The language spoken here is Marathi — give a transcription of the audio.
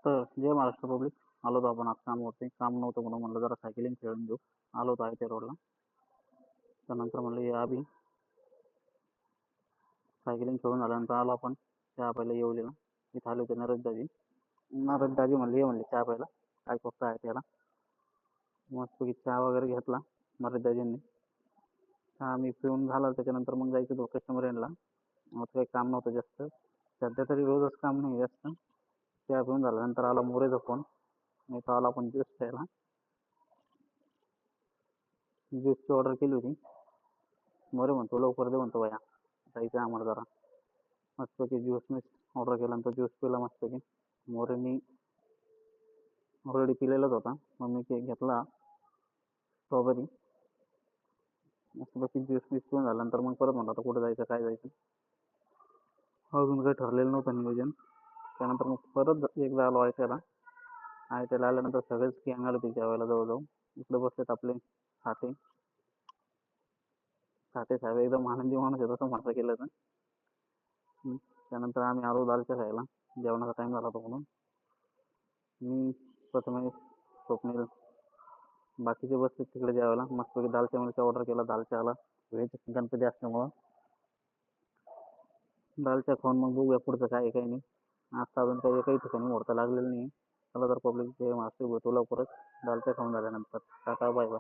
तर जय महाराष्ट्र पब्लिक. आलो होतो आपण आज कामावरती. काम नव्हतं म्हणून म्हणलं जरा सायकलिंग खेळून घेऊ. आलो होतो आयत्या रोडला. त्यानंतर म्हणलं या बी सायकलिंग खेळून आल्यानंतर आलो आपण चहा प्यायला येवलेला. इथं आले होते नरसदाजी. नरसदाजी म्हणले ये म्हणले चहा प्यायला. काय स्वस्त आहे त्याला. मस्तपैकी चहा वगैरे घेतला नरसदाजींनी. चहा मी पिऊन झाला त्याच्यानंतर मग जायचं होतं कस्टमर एंडला. मग काही काम नव्हतं जास्त. सध्या तरी रोजच काम नाही जास्त. चहा पिऊन झाल्यानंतर आला मोरेचा फोन. इथं आला आपण ज्यूस प्यायला. ज्यूसची ऑर्डर केली होती. मोरे म्हणतो लवकर दे म्हणतो बाया, जायचं आहे आम्हाला जरा. मस्तपैकी ज्यूस मी ऑर्डर केल्यानंतर ज्यूस पिला मस्तपैकी. मोरेनी ऑलरेडी पिलेलाच होता. मग मी घेतला स्ट्रॉबेरी. मस्तपैकी ज्यूस मिस पिऊन झाल्यानंतर मग परत म्हणलं आता कुठं जायचं काय जायचं. अजून काही ठरलेलं नव्हतं नियोजन. त्यानंतर मग परत एकदा आलो आयत्याला. आयत्याला आल्यानंतर सगळेच गँग आले होते जेवायला जवळजवळ. इकडे बसलेत आपले साठे. साठे साहेब एकदम आनंदी माणूस आहे तसं म्हटलं केलं तर. त्यानंतर आम्ही आलो दालच्या खायला. जेवणाचा टाइम झाला होता म्हणून. मी प्रथमेश, स्वप्नील, बाकीचे बसले तिकडे जेवायला. मस्तपैकी दालच्या मिरच्या ऑर्डर केला. दालच्या आला. व्हेज गणपती असल्यामुळं दालच्या खाऊन मग बघूया पुढचं काय आहे काही नाही. आज अजून काही एकाही ठिकाणी मुहूर्त लागलेलं नाही. चला तर पब्लिक जे मासे भेटू लवकरच दालच्या खाऊन झाल्यानंतर. Tata bye bye.